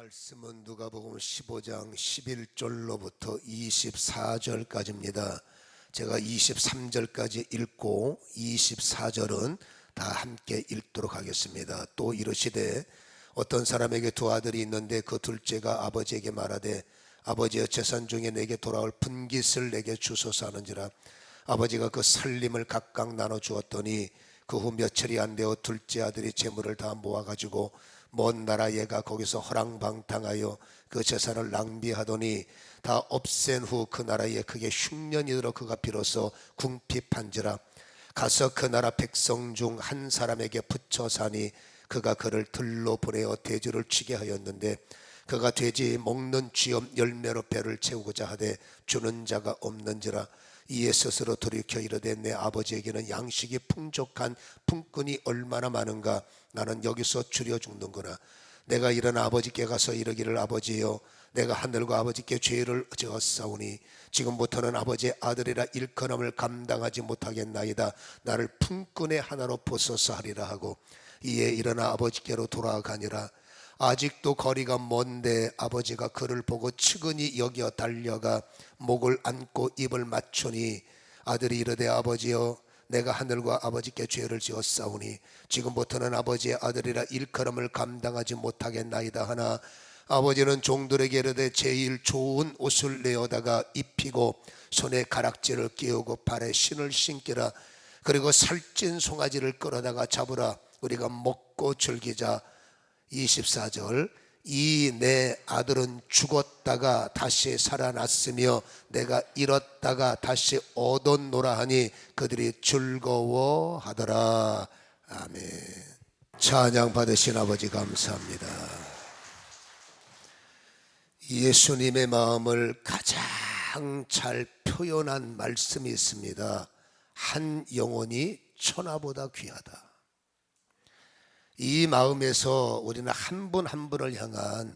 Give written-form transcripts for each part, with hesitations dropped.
말씀은 누가복음 15장 11절로부터 24절까지입니다. 제가 23절까지 읽고 24절은 다 함께 읽도록 하겠습니다. 또 이르시되 어떤 사람에게 두 아들이 있는데 그 둘째가 아버지에게 말하되 아버지여 재산 중에 내게 돌아올 분깃을 내게 주소서 하는지라. 아버지가 그 살림을 각각 나눠 주었더니 그 후 며칠이 안 되어 둘째 아들이 재물을 다 모아가지고 먼 나라에 가 거기서 허랑방탕하여 그 재산을 낭비하더니 다 없앤 후 그 나라에 크게 흉년이 들어 그가 비로소 궁핍한지라. 가서 그 나라 백성 중 한 사람에게 붙여 사니 그가 그를 들로 보내어 돼지를 치게 하였는데 그가 돼지 먹는 쥐엄 열매로 배를 채우고자 하되 주는 자가 없는지라. 이에 스스로 돌이켜 이르되 내 아버지에게는 양식이 풍족한 품꾼이 얼마나 많은가. 나는 여기서 줄여 죽는구나. 내가 일어나 아버지께 가서 이르기를 아버지여 내가 하늘과 아버지께 죄를 지었사오니 지금부터는 아버지의 아들이라 일컬음을 감당하지 못하겠나이다. 나를 품꾼의 하나로 보소서 하리라 하고 이에 일어나 아버지께로 돌아가니라. 아직도 거리가 먼데 아버지가 그를 보고 측은히 여겨 달려가 목을 안고 입을 맞추니 아들이 이르되 아버지여 내가 하늘과 아버지께 죄를 지었사오니 지금부터는 아버지의 아들이라 일컬음을 감당하지 못하겠나이다 하나 아버지는 종들에게 이르되 제일 좋은 옷을 내어다가 입히고 손에 가락지를 끼우고 발에 신을 신기라. 그리고 살찐 송아지를 끌어다가 잡으라. 우리가 먹고 즐기자. 24절 이 내 아들은 죽었다가 다시 살아났으며 내가 잃었다가 다시 얻었노라 하니 그들이 즐거워하더라. 아멘. 찬양 받으신 아버지 감사합니다. 예수님의 마음을 가장 잘 표현한 말씀이 있습니다. 한 영혼이 천하보다 귀하다. 이 마음에서 우리는 한 분 한 분을 향한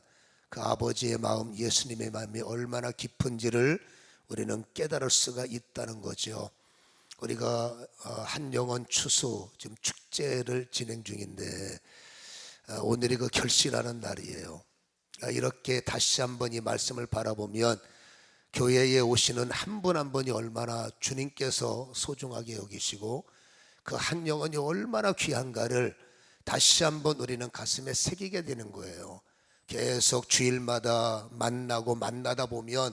그 아버지의 마음, 예수님의 마음이 얼마나 깊은지를 우리는 깨달을 수가 있다는 거죠. 우리가 한 영혼 추수 지금 축제를 진행 중인데 오늘이 그 결실하는 날이에요. 이렇게 다시 한번 이 말씀을 바라보면 교회에 오시는 한 분 한 분이 얼마나 주님께서 소중하게 여기시고 그 한 영혼이 얼마나 귀한가를 다시 한번 우리는 가슴에 새기게 되는 거예요. 계속 주일마다 만나다 보면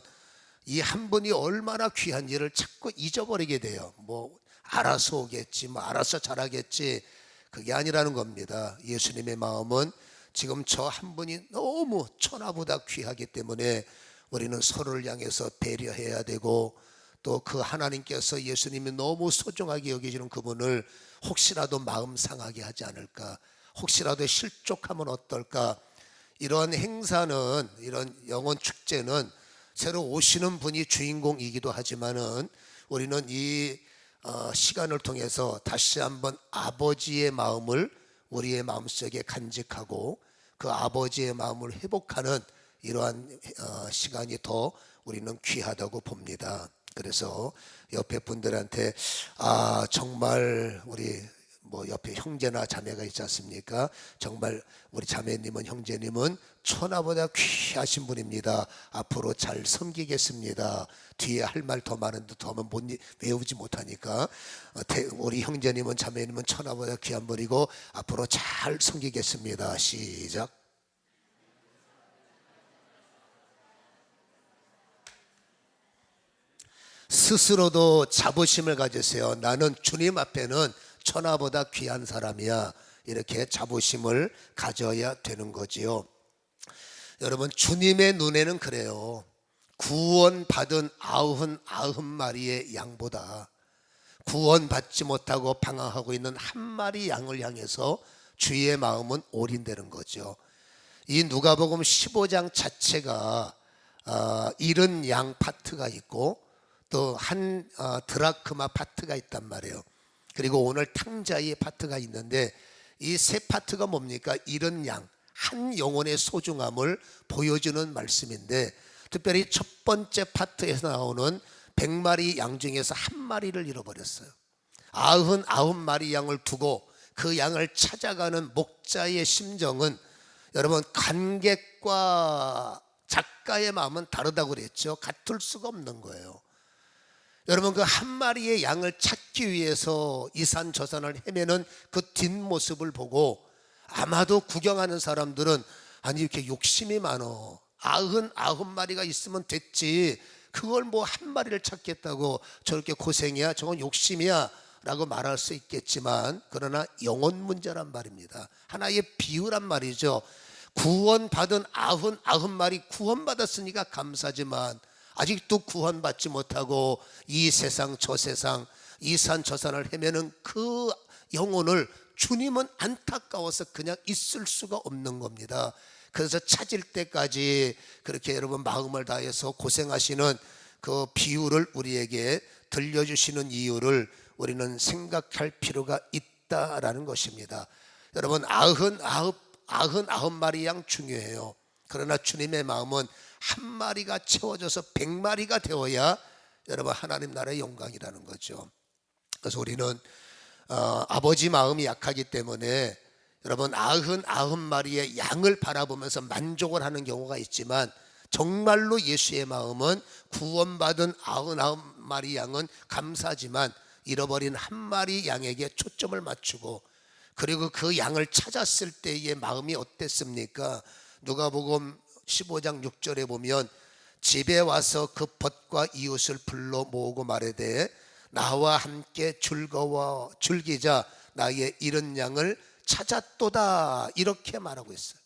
이 한 분이 얼마나 귀한지를 자꾸 잊어버리게 돼요. 뭐 알아서 오겠지, 뭐 알아서 잘하겠지, 그게 아니라는 겁니다. 예수님의 마음은 지금 저 한 분이 너무 천하보다 귀하기 때문에 우리는 서로를 향해서 배려해야 되고 또 그 하나님께서 예수님이 너무 소중하게 여기시는 그분을 혹시라도 마음 상하게 하지 않을까, 혹시라도 실족하면 어떨까. 이런 행사는, 이런 영혼 축제는 새로 오시는 분이 주인공이기도 하지만은 우리는 이 시간을 통해서 다시 한번 아버지의 마음을 우리의 마음속에 간직하고 그 아버지의 마음을 회복하는 이러한 시간이 더 우리는 귀하다고 봅니다. 그래서 옆에 분들한테 정말 우리 뭐 옆에 형제나 자매가 있지 않습니까? 정말 우리 자매님은 형제님은 천하보다 귀하신 분입니다. 앞으로 잘 섬기겠습니다. 뒤에 할 말 더 많은데 더 하면 외우지 못하니까 우리 형제님은 자매님은 천하보다 귀한 분이고 앞으로 잘 섬기겠습니다. 시작. 스스로도 자부심을 가지세요. 나는 주님 앞에는 천하보다 귀한 사람이야. 이렇게 자부심을 가져야 되는 거지요. 여러분, 주님의 눈에는 그래요. 구원받은 99마리의 양보다 구원받지 못하고 방황하고 있는 한 마리 양을 향해서 주의 마음은 올인되는 거죠. 이 누가복음 15장 자체가 잃은 양 파트가 있고 또 한 드라크마 파트가 있단 말이에요. 그리고 오늘 탕자의 파트가 있는데 이 세 파트가 뭡니까? 잃은 양, 한 영혼의 소중함을 보여주는 말씀인데 특별히 첫 번째 파트에서 나오는 100마리 양 중에서 한 마리를 잃어버렸어요. 99마리 양을 두고 그 양을 찾아가는 목자의 심정은 여러분, 관객과 작가의 마음은 다르다고 그랬죠. 같을 수가 없는 거예요. 여러분, 그 한 마리의 양을 찾기 위해서 이 산 저 산을 헤매는 그 뒷모습을 보고 아마도 구경하는 사람들은 아니 이렇게 욕심이 많어, 99마리가 있으면 됐지, 그걸 뭐 한 마리를 찾겠다고 저렇게 고생이야, 저건 욕심이야 라고 말할 수 있겠지만, 그러나 영혼 문제란 말입니다. 하나의 비유란 말이죠. 구원받은 99마리 구원받았으니까 감사지만 아직도 구원받지 못하고 이 세상 저 세상, 이 산 저 산을 헤매는 그 영혼을 주님은 안타까워서 그냥 있을 수가 없는 겁니다. 그래서 찾을 때까지 그렇게 여러분 마음을 다해서 고생하시는 그 비유를 우리에게 들려주시는 이유를 우리는 생각할 필요가 있다라는 것입니다. 여러분, 99마리 양 중요해요. 그러나 주님의 마음은 한 마리가 채워져서 100마리가 되어야 여러분 하나님 나라의 영광이라는 거죠. 그래서 우리는 아버지 마음이 약하기 때문에 여러분 99마리의 양을 바라보면서 만족을 하는 경우가 있지만, 정말로 예수의 마음은 구원받은 99마리 양은 감사하지만 잃어버린 한 마리 양에게 초점을 맞추고, 그리고 그 양을 찾았을 때의 마음이 어땠습니까? 누가복음 15장 6절에 보면 집에 와서 그 벗과 이웃을 불러 모으고 말하되 나와 함께 즐기자, 나의 잃은 양을 찾았도다, 이렇게 말하고 있어요.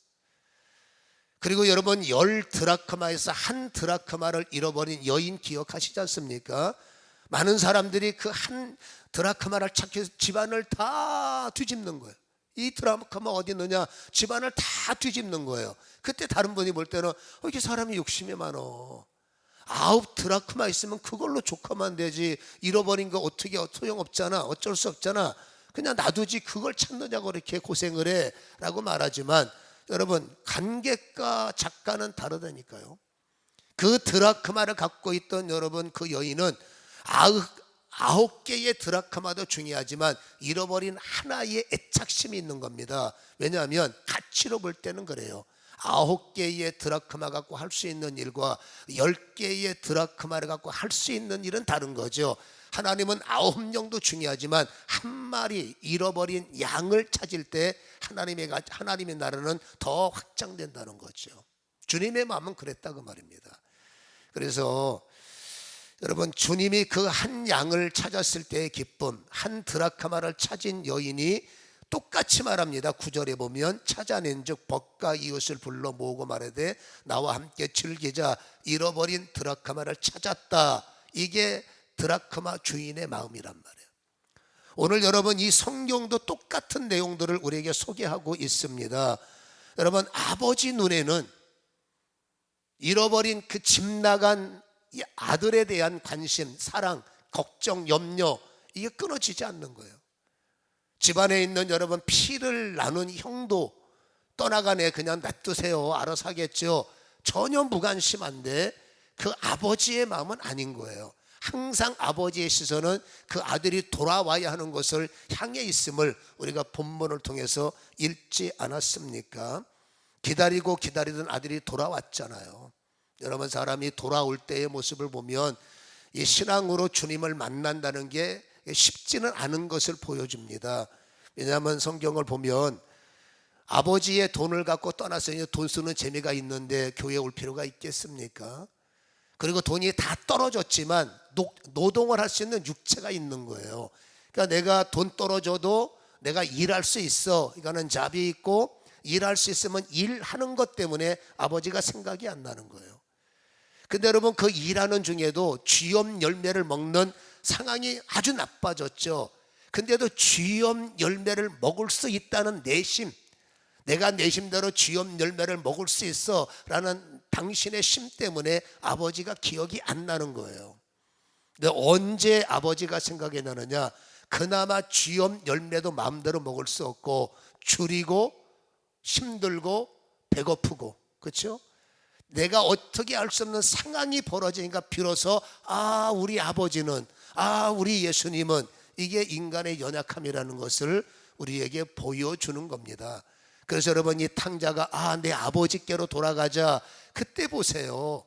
그리고 여러분, 10드라크마에서 1드라크마를 잃어버린 여인 기억하시지 않습니까? 많은 사람들이 그 1드라크마를 찾기 위해서 집안을 다 뒤집는 거예요. 이 드라크마 어디 있느냐, 집안을 다 뒤집는 거예요. 그때 다른 분이 볼 때는 이렇게 사람이 욕심이 많어, 9드라크마 있으면 그걸로 족하면 되지, 잃어버린 거 어떻게 소용없잖아, 어쩔 수 없잖아, 그냥 놔두지 그걸 찾느냐고 이렇게 고생을 해 라고 말하지만, 여러분 관객과 작가는 다르다니까요. 그 드라크마를 갖고 있던 여러분 그 여인은 9개의 드라크마도 중요하지만 잃어버린 하나의 애착심이 있는 겁니다. 왜냐하면 가치로 볼 때는 그래요. 9개의 드라크마 갖고 할 수 있는 일과 10개의 드라크마를 갖고 할 수 있는 일은 다른 거죠. 하나님은 9명도 중요하지만 한 마리 잃어버린 양을 찾을 때 하나님의 나라는 더 확장된다는 거죠. 주님의 마음은 그랬다고 말입니다. 그래서 여러분, 주님이 그 한 양을 찾았을 때의 기쁨, 1드라크마를 찾은 여인이 똑같이 말합니다. 9절에 보면 찾아낸 즉 벗과 이웃을 불러 모으고 말하되 나와 함께 즐기자, 잃어버린 드라크마를 찾았다. 이게 드라크마 주인의 마음이란 말이에요. 오늘 여러분, 이 성경도 똑같은 내용들을 우리에게 소개하고 있습니다. 여러분, 아버지 눈에는 잃어버린 그 집 나간 이 아들에 대한 관심, 사랑, 걱정, 염려, 이게 끊어지지 않는 거예요. 집안에 있는 여러분 피를 나눈 형도 떠나가네, 그냥 놔두세요, 알아서 하겠죠, 전혀 무관심한데 그 아버지의 마음은 아닌 거예요. 항상 아버지의 시선은 그 아들이 돌아와야 하는 것을 향해 있음을 우리가 본문을 통해서 읽지 않았습니까? 기다리던 아들이 돌아왔잖아요. 여러분, 사람이 돌아올 때의 모습을 보면 이 신앙으로 주님을 만난다는 게 쉽지는 않은 것을 보여줍니다. 왜냐하면 성경을 보면 아버지의 돈을 갖고 떠났으니 돈 쓰는 재미가 있는데 교회에 올 필요가 있겠습니까? 그리고 돈이 다 떨어졌지만 노동을 할 수 있는 육체가 있는 거예요. 그러니까 내가 돈 떨어져도 내가 일할 수 있어, 이거는 잡이 있고 일할 수 있으면 일하는 것 때문에 아버지가 생각이 안 나는 거예요. 근데 여러분, 그 일하는 중에도 쥐염 열매를 먹는 상황이 아주 나빠졌죠. 근데도 쥐염 열매를 먹을 수 있다는 내심, 내가 내심대로 쥐염 열매를 먹을 수 있어 라는 당신의 심 때문에 아버지가 기억이 안 나는 거예요. 근데 언제 아버지가 생각이 나느냐, 그나마 쥐염 열매도 마음대로 먹을 수 없고 줄이고 힘들고 배고프고, 그렇죠? 내가 어떻게 알 수 없는 상황이 벌어지니까 비로소 우리 아버지는, 우리 예수님은, 이게 인간의 연약함이라는 것을 우리에게 보여주는 겁니다. 그래서 여러분 이 탕자가 내 아버지께로 돌아가자. 그때 보세요.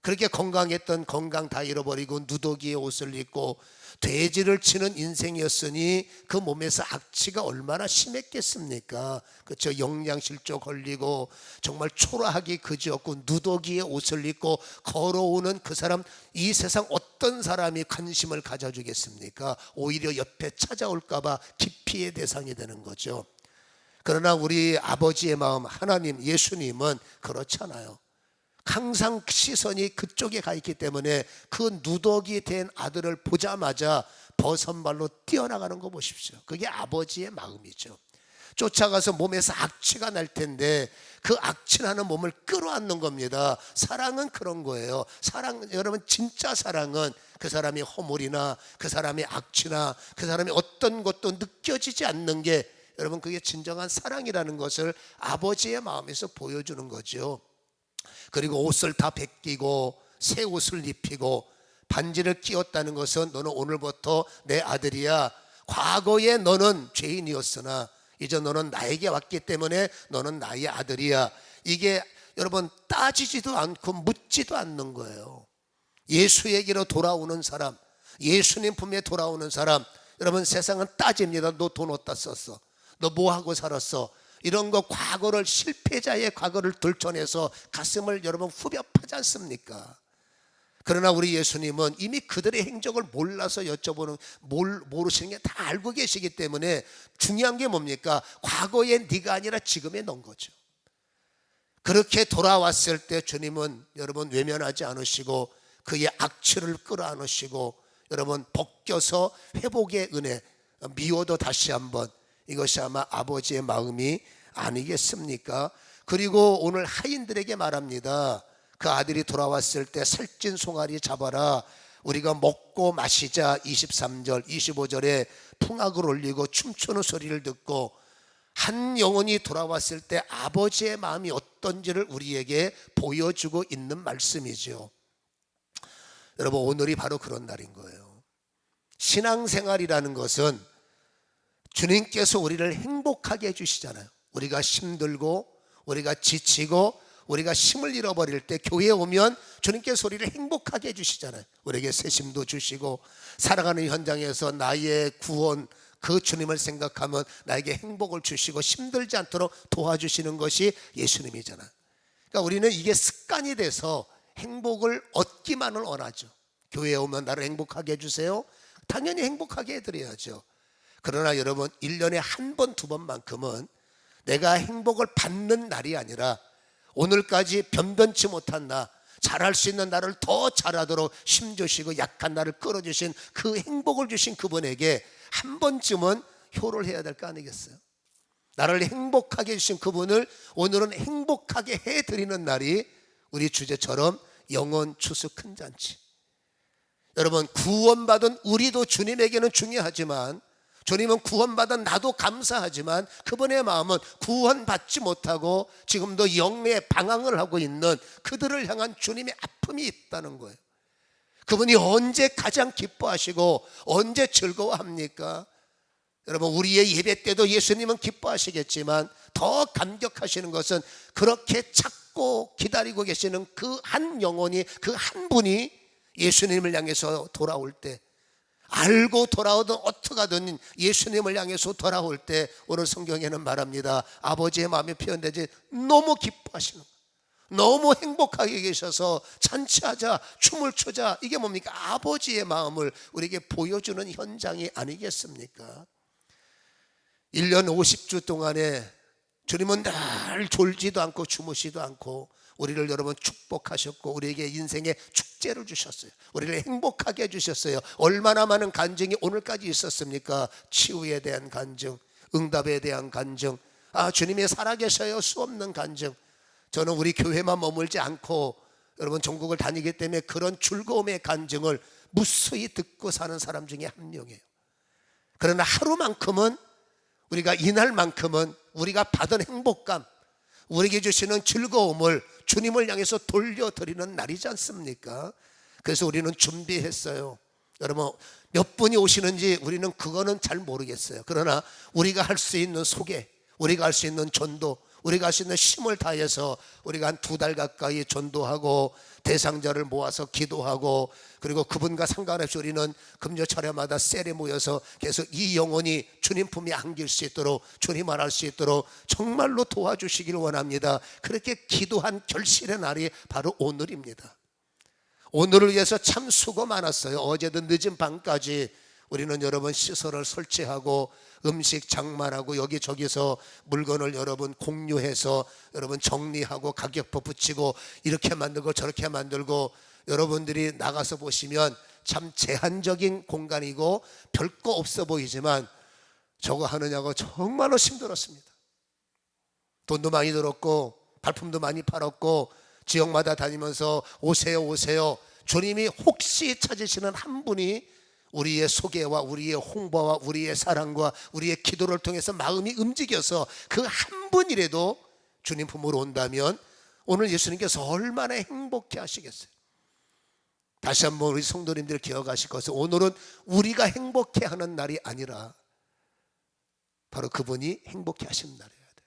그렇게 건강했던 건강 다 잃어버리고 누더기의 옷을 입고 돼지를 치는 인생이었으니 그 몸에서 악취가 얼마나 심했겠습니까? 그렇죠. 영양실조 걸리고 정말 초라하기 그지없고 누더기의 옷을 입고 걸어오는 그 사람, 이 세상 어떤 사람이 관심을 가져주겠습니까? 오히려 옆에 찾아올까 봐 기피의 대상이 되는 거죠. 그러나 우리 아버지의 마음 하나님 예수님은 그렇잖아요. 항상 시선이 그쪽에 가 있기 때문에 그 누더기 된 아들을 보자마자 버선발로 뛰어나가는 거 보십시오. 그게 아버지의 마음이죠. 쫓아가서 몸에서 악취가 날 텐데 그 악취나는 몸을 끌어안는 겁니다. 사랑은 그런 거예요. 사랑, 여러분 진짜 사랑은 그 사람이 허물이나 그 사람이 악취나 그 사람이 어떤 것도 느껴지지 않는 게, 여러분 그게 진정한 사랑이라는 것을 아버지의 마음에서 보여주는 거죠. 그리고 옷을 다 벗기고 새 옷을 입히고 반지를 끼웠다는 것은 너는 오늘부터 내 아들이야. 과거에 너는 죄인이었으나 이제 너는 나에게 왔기 때문에 너는 나의 아들이야. 이게 여러분 따지지도 않고 묻지도 않는 거예요. 예수에게로 돌아오는 사람, 예수님 품에 돌아오는 사람, 여러분 세상은 따집니다. 너 돈 어디다 썼어? 너 뭐하고 살았어? 이런 거 과거를, 실패자의 과거를 들춰내서 가슴을 여러분 후벼 파지 않습니까? 그러나 우리 예수님은 이미 그들의 행적을 몰라서 여쭤보는, 모르시는 게 다 알고 계시기 때문에 중요한 게 뭡니까? 과거의 네가 아니라 지금에 넣은 거죠. 그렇게 돌아왔을 때 주님은 여러분 외면하지 않으시고 그의 악취를 끌어안으시고 여러분 벗겨서 회복의 은혜, 미워도 다시 한번, 이것이 아마 아버지의 마음이 아니겠습니까? 그리고 오늘 하인들에게 말합니다. 그 아들이 돌아왔을 때 살찐 송아리 잡아라. 우리가 먹고 마시자. 23절 25절에 풍악을 올리고 춤추는 소리를 듣고, 한 영혼이 돌아왔을 때 아버지의 마음이 어떤지를 우리에게 보여주고 있는 말씀이죠. 여러분 오늘이 바로 그런 날인 거예요. 신앙생활이라는 것은 주님께서 우리를 행복하게 해주시잖아요. 우리가 힘들고 우리가 지치고 우리가 힘을 잃어버릴 때 교회에 오면 주님께서 우리를 행복하게 해주시잖아요. 우리에게 새 힘도 주시고 살아가는 현장에서 나의 구원, 그 주님을 생각하면 나에게 행복을 주시고 힘들지 않도록 도와주시는 것이 예수님이잖아요. 그러니까 우리는 이게 습관이 돼서 행복을 얻기만을 원하죠. 교회에 오면 나를 행복하게 해주세요. 당연히 행복하게 해드려야죠. 그러나 여러분 1년에 한 번, 두 번만큼은 내가 행복을 받는 날이 아니라 오늘까지 변변치 못한 나, 잘할 수 있는 나를 더 잘하도록 힘주시고 약한 나를 끌어주신 그 행복을 주신 그분에게 한 번쯤은 효를 해야 될 거 아니겠어요? 나를 행복하게 해주신 그분을 오늘은 행복하게 해드리는 날이 우리 주제처럼 영원 추수 큰 잔치. 여러분 구원받은 우리도 주님에게는 중요하지만, 주님은 구원받은 나도 감사하지만 그분의 마음은 구원받지 못하고 지금도 영의 방황을 하고 있는 그들을 향한 주님의 아픔이 있다는 거예요. 그분이 언제 가장 기뻐하시고 언제 즐거워합니까? 여러분 우리의 예배 때도 예수님은 기뻐하시겠지만 더 감격하시는 것은 그렇게 찾고 기다리고 계시는 그 한 영혼이, 그 한 분이 예수님을 향해서 돌아올 때, 알고 돌아오든 어떡하든 예수님을 향해서 돌아올 때 오늘 성경에는 말합니다. 아버지의 마음이 표현되지 너무 기뻐하시는 거예요. 너무 행복하게 계셔서 잔치하자, 춤을 추자. 이게 뭡니까? 아버지의 마음을 우리에게 보여주는 현장이 아니겠습니까? 1년 50주 동안에 주님은 늘 졸지도 않고 주무시도 않고 우리를 여러분 축복하셨고 우리에게 인생의 축제를 주셨어요. 우리를 행복하게 해주셨어요. 얼마나 많은 간증이 오늘까지 있었습니까? 치유에 대한 간증, 응답에 대한 간증, 주님이 살아계셔요 수없는 간증. 저는 우리 교회만 머물지 않고 여러분 전국을 다니기 때문에 그런 즐거움의 간증을 무수히 듣고 사는 사람 중에 한 명이에요. 그러나 하루만큼은, 우리가 이날만큼은 우리가 받은 행복감, 우리에게 주시는 즐거움을 주님을 향해서 돌려드리는 날이지 않습니까? 그래서 우리는 준비했어요. 여러분 몇 분이 오시는지 우리는 그거는 잘 모르겠어요. 그러나 우리가 할 수 있는 소개, 우리가 할 수 있는 전도, 우리가 할 수 있는 힘을 다해서 우리가 한 2달 가까이 전도하고 대상자를 모아서 기도하고, 그리고 그분과 상관없이 우리는 금요철야마다 셀에 모여서 계속 이 영혼이 주님 품에 안길 수 있도록, 주님만 할 수 있도록 정말로 도와주시길 원합니다. 그렇게 기도한 결실의 날이 바로 오늘입니다. 오늘을 위해서 참 수고 많았어요. 어제도 늦은 밤까지 우리는 여러분 시설을 설치하고 음식 장만하고 여기저기서 물건을 여러분 공유해서 여러분 정리하고 가격표 붙이고 이렇게 만들고 저렇게 만들고, 여러분들이 나가서 보시면 참 제한적인 공간이고 별거 없어 보이지만 저거 하느냐고 정말로 힘들었습니다. 돈도 많이 들었고 발품도 많이 팔았고 지역마다 다니면서 오세요 오세요. 주님이 혹시 찾으시는 한 분이 우리의 소개와 우리의 홍보와 우리의 사랑과 우리의 기도를 통해서 마음이 움직여서 그 한 분이라도 주님 품으로 온다면 오늘 예수님께서 얼마나 행복해 하시겠어요. 다시 한번 우리 성도님들 기억하실 것은 오늘은 우리가 행복해 하는 날이 아니라 바로 그분이 행복해 하시는 날이어야 돼요.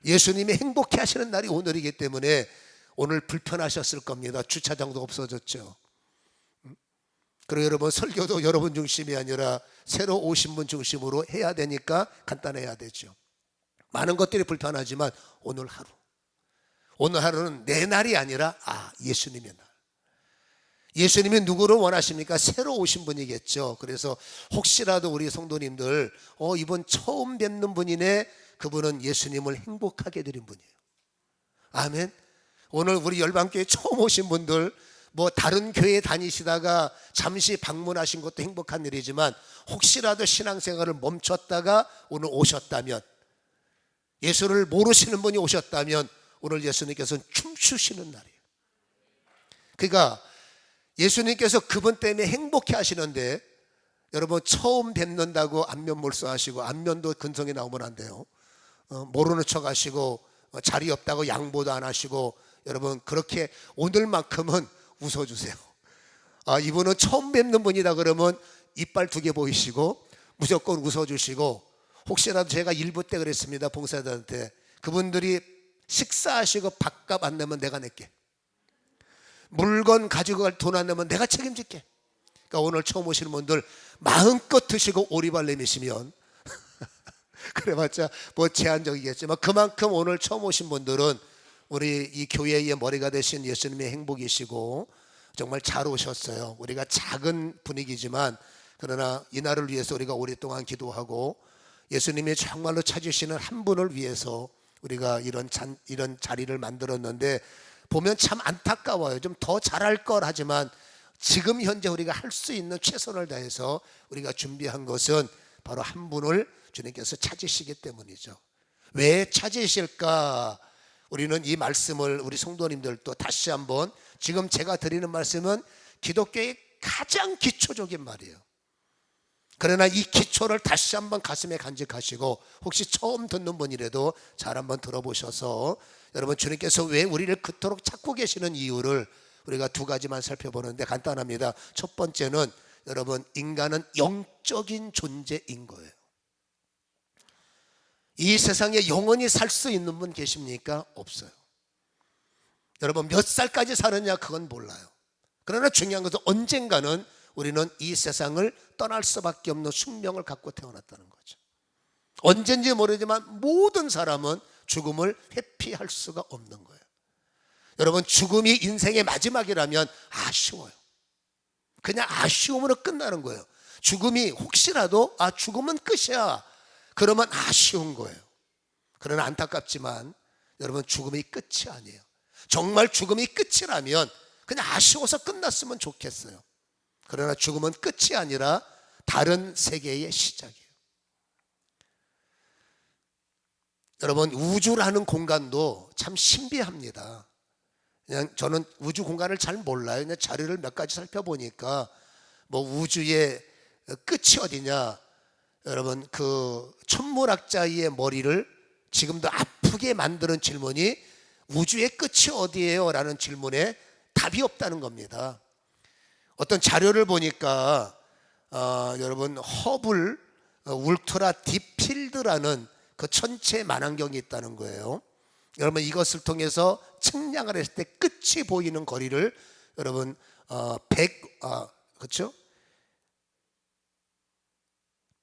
예수님이 행복해 하시는 날이 오늘이기 때문에 오늘 불편하셨을 겁니다. 주차장도 없어졌죠. 그리고 여러분 설교도 여러분 중심이 아니라 새로 오신 분 중심으로 해야 되니까 간단해야 되죠. 많은 것들이 불편하지만 오늘 하루는 내 날이 아니라 예수님의 날. 예수님이 누구를 원하십니까? 새로 오신 분이겠죠. 그래서 혹시라도 우리 성도님들 이번 처음 뵙는 분이네, 그분은 예수님을 행복하게 해드린 분이에요. 아멘. 오늘 우리 열방교회 처음 오신 분들, 뭐 다른 교회 다니시다가 잠시 방문하신 것도 행복한 일이지만 혹시라도 신앙생활을 멈췄다가 오늘 오셨다면, 예수를 모르시는 분이 오셨다면 오늘 예수님께서는 춤추시는 날이에요. 그러니까 예수님께서 그분 때문에 행복해 하시는데, 여러분 처음 뵙는다고 안면 몰수하시고, 안면도 근성이 나오면 안 돼요. 모르는 척 하시고 자리 없다고 양보도 안 하시고, 여러분 그렇게 오늘만큼은 웃어주세요. 이분은 처음 뵙는 분이다 그러면 이빨 2개 보이시고 무조건 웃어주시고, 혹시라도 제가 일부 때 그랬습니다. 봉사자한테 그분들이 식사하시고 밥값 안 내면 내가 낼게, 물건 가지고 갈 돈 안 내면 내가 책임질게. 그러니까 오늘 처음 오시는 분들 마음껏 드시고 오리발 내미시면 그래봤자 뭐 제한적이겠지만 그만큼 오늘 처음 오신 분들은 우리 이 교회의 머리가 되신 예수님의 행복이시고 정말 잘 오셨어요. 우리가 작은 분위기지만 그러나 이날을 위해서 우리가 오랫동안 기도하고 예수님이 정말로 찾으시는 한 분을 위해서 우리가 이런 자리를 만들었는데, 보면 참 안타까워요. 좀 더 잘할 걸 하지만 지금 현재 우리가 할 수 있는 최선을 다해서 우리가 준비한 것은 바로 한 분을 주님께서 찾으시기 때문이죠. 왜 찾으실까? 우리는 이 말씀을 우리 성도님들도 다시 한번, 지금 제가 드리는 말씀은 기독교의 가장 기초적인 말이에요. 그러나 이 기초를 다시 한번 가슴에 간직하시고, 혹시 처음 듣는 분이라도 잘 한번 들어보셔서 여러분 주님께서 왜 우리를 그토록 찾고 계시는 이유를 우리가 2가지만 살펴보는데 간단합니다. 첫 번째는 여러분, 인간은 영적인 존재인 거예요. 이 세상에 영원히 살 수 있는 분 계십니까? 없어요. 여러분 몇 살까지 사느냐 그건 몰라요. 그러나 중요한 것은 언젠가는 우리는 이 세상을 떠날 수밖에 없는 숙명을 갖고 태어났다는 거죠. 언젠지 모르지만 모든 사람은 죽음을 회피할 수가 없는 거예요. 여러분 죽음이 인생의 마지막이라면 아쉬워요. 그냥 아쉬움으로 끝나는 거예요. 죽음이 혹시라도 죽음은 끝이야 그러면 아쉬운 거예요. 그러나 안타깝지만 여러분 죽음이 끝이 아니에요. 정말 죽음이 끝이라면 그냥 아쉬워서 끝났으면 좋겠어요. 그러나 죽음은 끝이 아니라 다른 세계의 시작이에요. 여러분 우주라는 공간도 참 신비합니다. 그냥 저는 우주 공간을 잘 몰라요. 그냥 자료를 몇 가지 살펴보니까 뭐 우주의 끝이 어디냐, 여러분 그 천문학자의 머리를 지금도 아프게 만드는 질문이 우주의 끝이 어디예요? 라는 질문에 답이 없다는 겁니다. 어떤 자료를 보니까 여러분 허블 울트라 딥필드라는 그 그 천체 만환경이 있다는 거예요. 여러분 이것을 통해서 측량을 했을 때 끝이 보이는 거리를 여러분 100 그렇죠?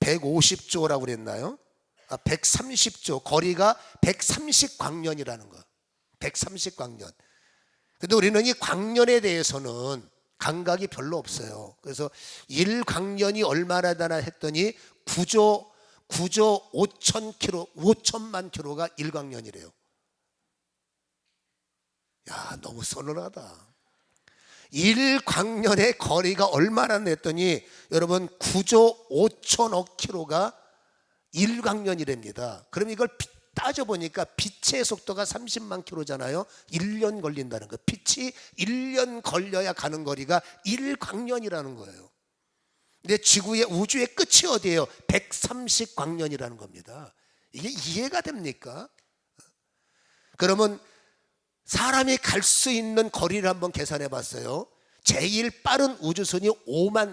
150조라고 그랬나요? 130조, 거리가 130광년이라는 거. 130광년. 근데 우리는 이 광년에 대해서는 감각이 별로 없어요. 그래서 1광년이 얼마나 되나 했더니 9조 5천만 킬로가 1광년이래요. 야, 너무 서늘하다. 1광년의 거리가 얼마나 냈더니 여러분 9조 5천억 킬로가 1광년이랍니다. 그럼 이걸 따져보니까 빛의 속도가 30만 킬로잖아요. 1년 걸린다는 거예요. 빛이 1년 걸려야 가는 거리가 1광년이라는 거예요. 근데 지구의 우주의 끝이 어디예요? 130광년이라는 겁니다. 이게 이해가 됩니까? 그러면 사람이 갈 수 있는 거리를 한번 계산해 봤어요. 제일 빠른 우주선이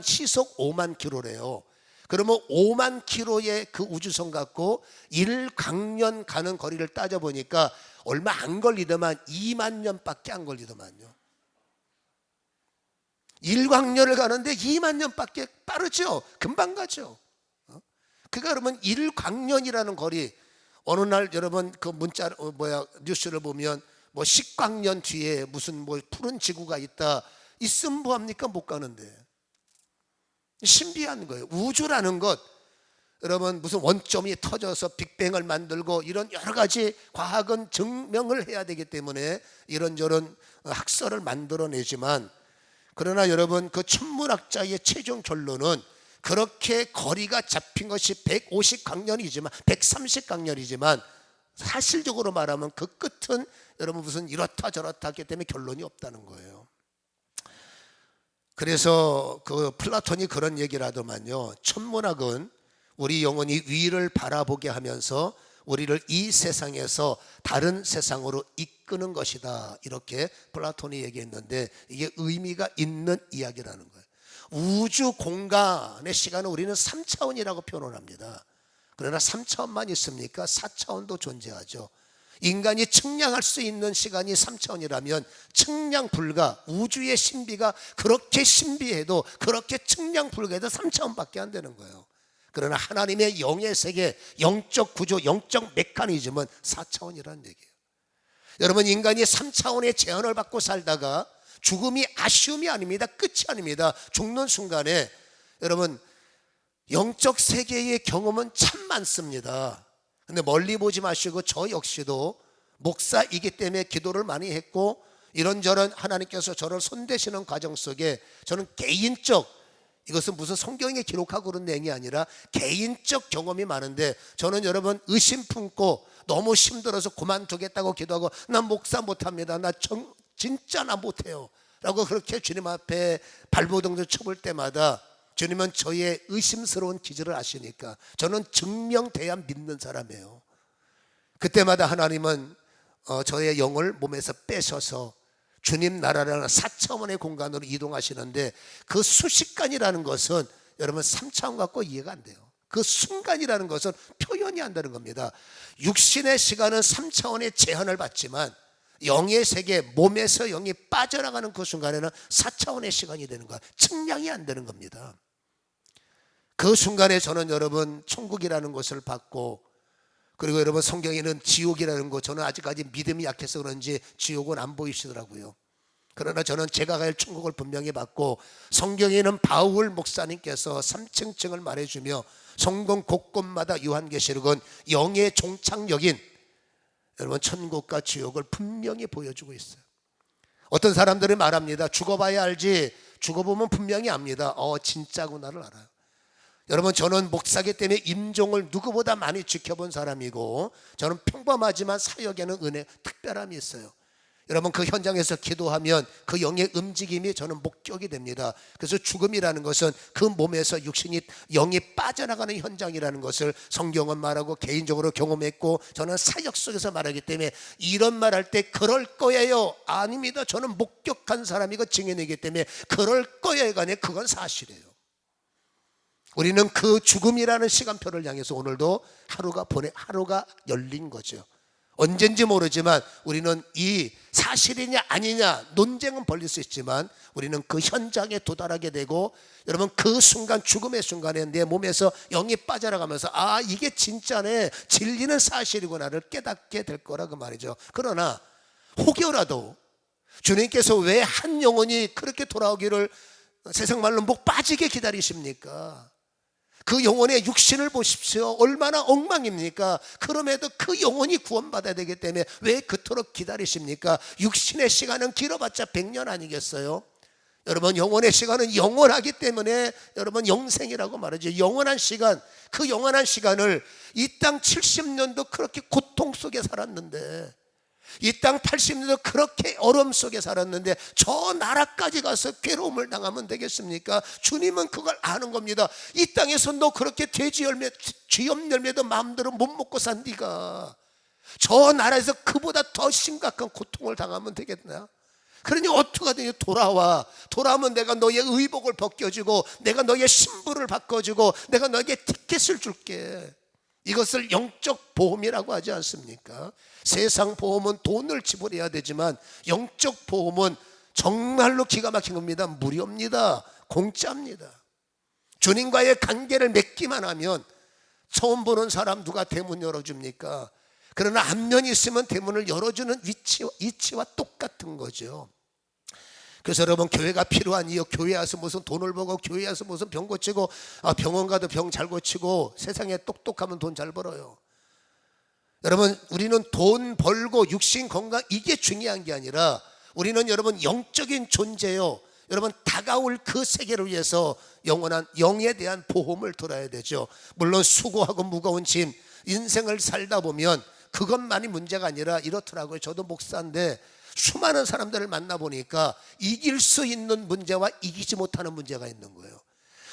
시속 5만 킬로래요. 그러면 5만 킬로의 그 우주선 갖고 1광년 가는 거리를 따져보니까 얼마 안 걸리더만 2만 년밖에 안 걸리더만요. 1광년을 가는데 2만 년밖에 빠르죠. 금방 가죠. 그러니까 그러면 1광년이라는 거리, 어느 날 여러분 그 문자 뉴스를 보면 뭐 10광년 뒤에 무슨 뭐 푸른 지구가 있다, 있으면 뭐합니까? 못 가는데. 신비한 거예요. 우주라는 것, 여러분 무슨 원점이 터져서 빅뱅을 만들고 이런 여러 가지 과학은 증명을 해야 되기 때문에 이런저런 학설을 만들어내지만, 그러나 여러분 그 천문학자의 최종 결론은 그렇게 거리가 잡힌 것이 150광년이지만 130광년이지만 사실적으로 말하면 그 끝은 여러분 무슨 이렇다 저렇다 하기 때문에 결론이 없다는 거예요. 그래서 그 플라톤이 그런 얘기를 하더만요. 천문학은 우리 영혼이 위를 바라보게 하면서 우리를 이 세상에서 다른 세상으로 이끄는 것이다, 이렇게 플라톤이 얘기했는데 이게 의미가 있는 이야기라는 거예요. 우주 공간의 시간은 우리는 3차원이라고 표현을 합니다. 그러나 3차원만 있습니까? 4차원도 존재하죠. 인간이 측량할 수 있는 시간이 3차원이라면 측량 불가, 우주의 신비가 그렇게 신비해도 그렇게 측량 불가해도 3차원밖에 안 되는 거예요. 그러나 하나님의 영의 세계, 영적 구조, 영적 메커니즘은 4차원이라는 얘기예요. 여러분 인간이 3차원의 제한을 받고 살다가 죽음이 아쉬움이 아닙니다. 끝이 아닙니다. 죽는 순간에 여러분 영적 세계의 경험은 참 많습니다. 근데 멀리 보지 마시고 저 역시도 목사이기 때문에 기도를 많이 했고 이런저런 하나님께서 저를 손대시는 과정 속에 저는 개인적, 이것은 무슨 성경에 기록하고 그런 내용이 아니라 개인적 경험이 많은데, 저는 여러분 의심 품고 너무 힘들어서 그만두겠다고 기도하고 난 목사 못합니다, 나 진짜 나 못해요 라고 그렇게 주님 앞에 발버둥을 쳐볼 때마다 주님은 저의 의심스러운 기질을 아시니까 저는 증명돼야 믿는 사람이에요. 그때마다 하나님은 저의 영을 몸에서 빼셔서 주님 나라라는 4차원의 공간으로 이동하시는데, 그 수식간이라는 것은 여러분 3차원 갖고 이해가 안 돼요. 그 순간이라는 것은 표현이 안 되는 겁니다. 육신의 시간은 3차원의 제한을 받지만 영의 세계, 몸에서 영이 빠져나가는 그 순간에는 4차원의 시간이 되는 거야. 측량이 안 되는 겁니다. 그 순간에 저는 여러분 천국이라는 것을 받고, 그리고 여러분 성경에는 지옥이라는 것, 저는 아직까지 믿음이 약해서 그런지 지옥은 안 보이시더라고요. 그러나 저는 제가 갈 천국을 분명히 받고, 성경에는 바울 목사님께서 3층층을 말해주며 성경 곳곳마다 요한계시록은 영의 종착역인 여러분 천국과 지옥을 분명히 보여주고 있어요. 어떤 사람들이 말합니다. 죽어봐야 알지, 죽어보면 분명히 압니다. 진짜구나를 알아요. 여러분 저는 목사기 때문에 임종을 누구보다 많이 지켜본 사람이고, 저는 평범하지만 사역에는 은혜, 특별함이 있어요. 여러분 그 현장에서 기도하면 그 영의 움직임이 저는 목격이 됩니다. 그래서 죽음이라는 것은 그 몸에서 육신이, 영이 빠져나가는 현장이라는 것을 성경은 말하고 개인적으로 경험했고, 저는 사역 속에서 말하기 때문에 이런 말할 때 그럴 거예요, 아닙니다. 저는 목격한 사람이고 증인이기 때문에 그럴 거예요가 아니라 그건 사실이에요. 우리는 그 죽음이라는 시간표를 향해서 오늘도 하루가 열린 거죠. 언젠지 모르지만 우리는 이 사실이냐 아니냐 논쟁은 벌릴 수 있지만 우리는 그 현장에 도달하게 되고, 여러분 그 순간, 죽음의 순간에 내 몸에서 영이 빠져나가면서 아, 이게 진짜네, 진리는 사실이구나를 깨닫게 될 거라 그 말이죠. 그러나 혹여라도 주님께서 왜 한 영혼이 그렇게 돌아오기를 세상 말로 목 빠지게 기다리십니까? 그 영혼의 육신을 보십시오. 얼마나 엉망입니까? 그럼에도 그 영혼이 구원받아야 되기 때문에 왜 그토록 기다리십니까? 육신의 시간은 길어봤자 100년 아니겠어요? 여러분, 영혼의 시간은 영원하기 때문에 여러분 영생이라고 말하죠. 영원한 시간, 그 영원한 시간을 이 땅 70년도 그렇게 고통 속에 살았는데, 이 땅 80년도 그렇게 어려움 속에 살았는데 저 나라까지 가서 괴로움을 당하면 되겠습니까? 주님은 그걸 아는 겁니다. 이 땅에서 너 그렇게 돼지 열매, 쥐염 열매도 마음대로 못 먹고 산 네가 저 나라에서 그보다 더 심각한 고통을 당하면 되겠나? 그러니 어떻게든 돌아오면 내가 너의 의복을 벗겨주고 내가 너의 신부를 바꿔주고 내가 너에게 티켓을 줄게. 이것을 영적 보험이라고 하지 않습니까? 세상 보험은 돈을 지불해야 되지만 영적 보험은 정말로 기가 막힌 겁니다. 무료입니다. 공짜입니다. 주님과의 관계를 맺기만 하면, 처음 보는 사람 누가 대문 열어줍니까? 그러나 안면이 있으면 대문을 열어주는 위치와 똑같은 거죠. 그래서 여러분, 교회가 필요한 이유, 교회 와서 무슨 돈을 벌고 교회 와서 무슨 병 고치고, 병원 가도 병 잘 고치고, 세상에 똑똑하면 돈 잘 벌어요. 여러분, 우리는 돈 벌고 육신 건강 이게 중요한 게 아니라 우리는 여러분 영적인 존재요. 여러분, 다가올 그 세계를 위해서 영원한 영에 대한 보험을 들어야 되죠. 물론 수고하고 무거운 짐, 인생을 살다 보면 그것만이 문제가 아니라 이렇더라고요. 저도 목사인데 수많은 사람들을 만나보니까 이길 수 있는 문제와 이기지 못하는 문제가 있는 거예요.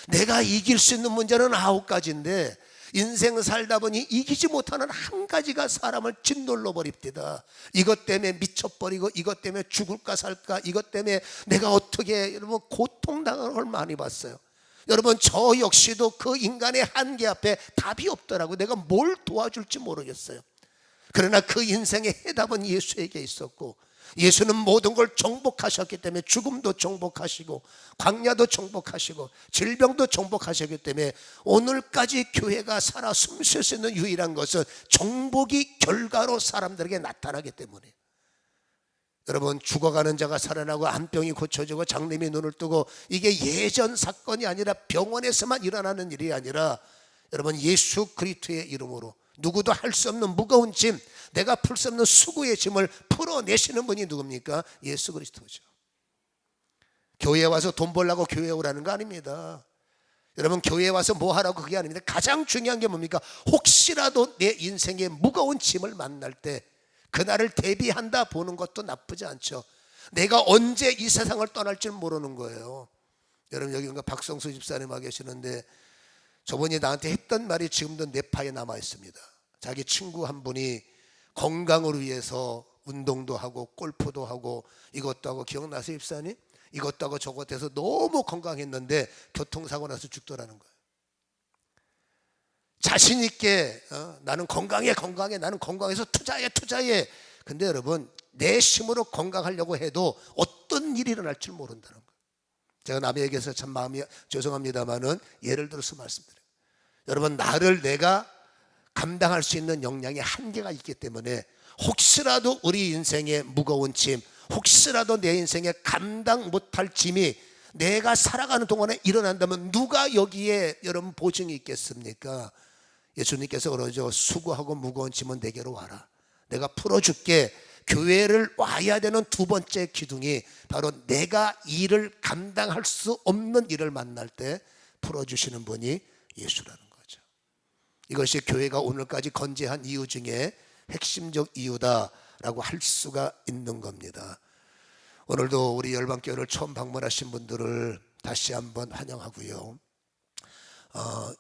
내가 이길 수 있는 문제는 9가지인데 인생 살다 보니 이기지 못하는 한 가지가 사람을 짓눌러 버립니다. 이것 때문에 미쳐버리고, 이것 때문에 죽을까 살까, 이것 때문에 내가 어떻게, 여러분 고통당하는 걸 많이 봤어요. 여러분, 저 역시도 그 인간의 한계 앞에 답이 없더라고요. 내가 뭘 도와줄지 모르겠어요. 그러나 그 인생의 해답은 예수에게 있었고, 예수는 모든 걸 정복하셨기 때문에 죽음도 정복하시고 광야도 정복하시고 질병도 정복하셨기 때문에 오늘까지 교회가 살아 숨쉴 수 있는 유일한 것은 정복이 결과로 사람들에게 나타나기 때문에. 여러분, 죽어가는 자가 살아나고 암병이 고쳐지고 장님이 눈을 뜨고, 이게 예전 사건이 아니라 병원에서만 일어나는 일이 아니라 여러분, 예수 그리스도의 이름으로 누구도 할 수 없는 무거운 짐, 내가 풀 수 없는 수고의 짐을 풀어내시는 분이 누굽니까? 예수 그리스도죠. 교회에 와서 돈 벌려고 교회에 오라는 거 아닙니다. 여러분, 교회에 와서 뭐 하라고 그게 아닙니다. 가장 중요한 게 뭡니까? 혹시라도 내 인생의 무거운 짐을 만날 때 그날을 대비한다 보는 것도 나쁘지 않죠. 내가 언제 이 세상을 떠날 줄 모르는 거예요. 여러분, 여기 박성수 집사님 와 계시는데 저번에 나한테 했던 말이 지금도 내 파에 남아 있습니다. 자기 친구 한 분이 건강을 위해서 운동도 하고 골프도 하고 이것도 하고, 기억나세요 집사님? 이것도 하고 저것도 해서 너무 건강했는데 교통사고 나서 죽더라는 거예요. 자신 있게 나는 건강해, 나는 건강해서 투자해. 근데 여러분, 내 힘으로 건강하려고 해도 어떤 일이 일어날 줄 모른다는 거예요. 제가 남의 얘기해서 참 마음이 죄송합니다만은 예를 들어서 말씀드려요. 여러분, 나를 내가 감당할 수 있는 역량의 한계가 있기 때문에 혹시라도 우리 인생의 무거운 짐, 혹시라도 내 인생에 감당 못할 짐이 내가 살아가는 동안에 일어난다면 누가 여기에 여러분 보증이 있겠습니까? 예수님께서 그러죠. 수고하고 무거운 짐은 내게로 와라. 내가 풀어줄게. 교회를 와야 되는 두 번째 기둥이 바로 내가 일을 감당할 수 없는 일을 만날 때 풀어주시는 분이 예수라는 거죠. 이것이 교회가 오늘까지 건재한 이유 중에 핵심적 이유다라고 할 수가 있는 겁니다. 오늘도 우리 열방교회를 처음 방문하신 분들을 다시 한번 환영하고요.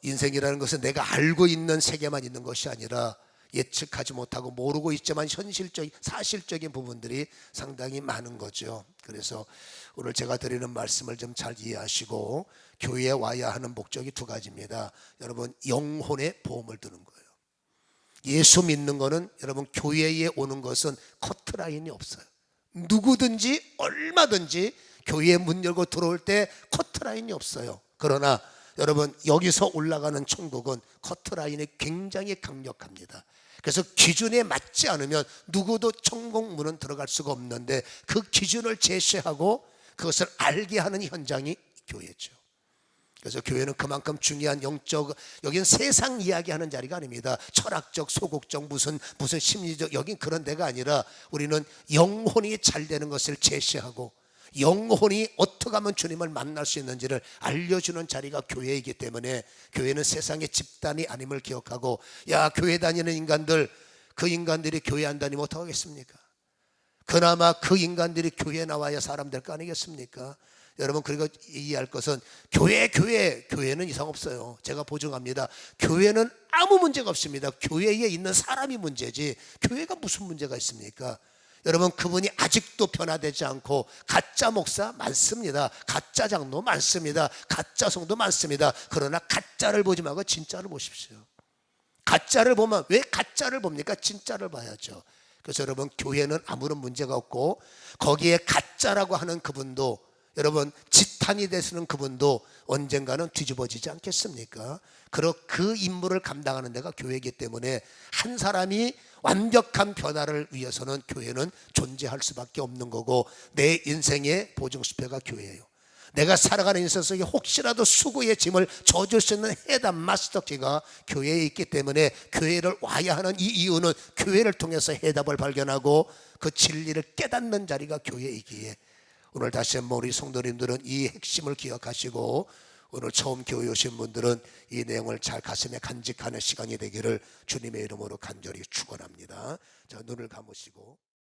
인생이라는 것은 내가 알고 있는 세계만 있는 것이 아니라 예측하지 못하고 모르고 있지만 사실적인 부분들이 상당히 많은 거죠. 그래서 오늘 제가 드리는 말씀을 좀 잘 이해하시고, 교회에 와야 하는 목적이 두 가지입니다. 여러분, 영혼의 보험을 드는 거예요. 예수 믿는 거는, 여러분, 교회에 오는 것은 커트라인이 없어요. 누구든지 얼마든지 교회에 문 열고 들어올 때 커트라인이 없어요. 그러나 여러분, 여기서 올라가는 천국은 커트라인이 굉장히 강력합니다. 그래서 기준에 맞지 않으면 누구도 천국 문은 들어갈 수가 없는데, 그 기준을 제시하고 그것을 알게 하는 현장이 교회죠. 그래서 교회는 그만큼 중요한 영적, 여긴 세상 이야기하는 자리가 아닙니다. 철학적, 소극적, 무슨 심리적, 여긴 그런 데가 아니라 우리는 영혼이 잘 되는 것을 제시하고 영혼이 어떻게 하면 주님을 만날 수 있는지를 알려주는 자리가 교회이기 때문에, 교회는 세상의 집단이 아님을 기억하고, 야, 교회 다니는 인간들, 그 인간들이 교회 안 다니면 어떡하겠습니까? 그나마 그 인간들이 교회에 나와야 사람 될 거 아니겠습니까? 여러분, 그리고 이해할 것은 교회는 이상 없어요. 제가 보증합니다. 교회는 아무 문제가 없습니다. 교회에 있는 사람이 문제지 교회가 무슨 문제가 있습니까? 여러분, 그분이 아직도 변화되지 않고, 가짜 목사 많습니다. 가짜 장로 많습니다. 가짜 성도 많습니다. 그러나 가짜를 보지 말고 진짜를 보십시오. 가짜를 보면 왜 가짜를 봅니까? 진짜를 봐야죠. 그래서 여러분, 교회는 아무런 문제가 없고, 거기에 가짜라고 하는 그분도, 여러분, 지탄이 되시는 그분도 언젠가는 뒤집어지지 않겠습니까? 그 임무를 감당하는 데가 교회이기 때문에, 한 사람이 완벽한 변화를 위해서는 교회는 존재할 수밖에 없는 거고, 내 인생의 보증수표가 교회예요. 내가 살아가는 인생 속에 혹시라도 수고의 짐을 져줄 수 있는 해답 마스터키가 교회에 있기 때문에, 교회를 와야 하는 이 이유는 교회를 통해서 해답을 발견하고 그 진리를 깨닫는 자리가 교회이기에, 오늘 다시 한번 우리 성도님들은 이 핵심을 기억하시고, 오늘 처음 교회 오신 분들은 이 내용을 잘 가슴에 간직하는 시간이 되기를 주님의 이름으로 간절히 축원합니다. 자, 눈을 감으시고.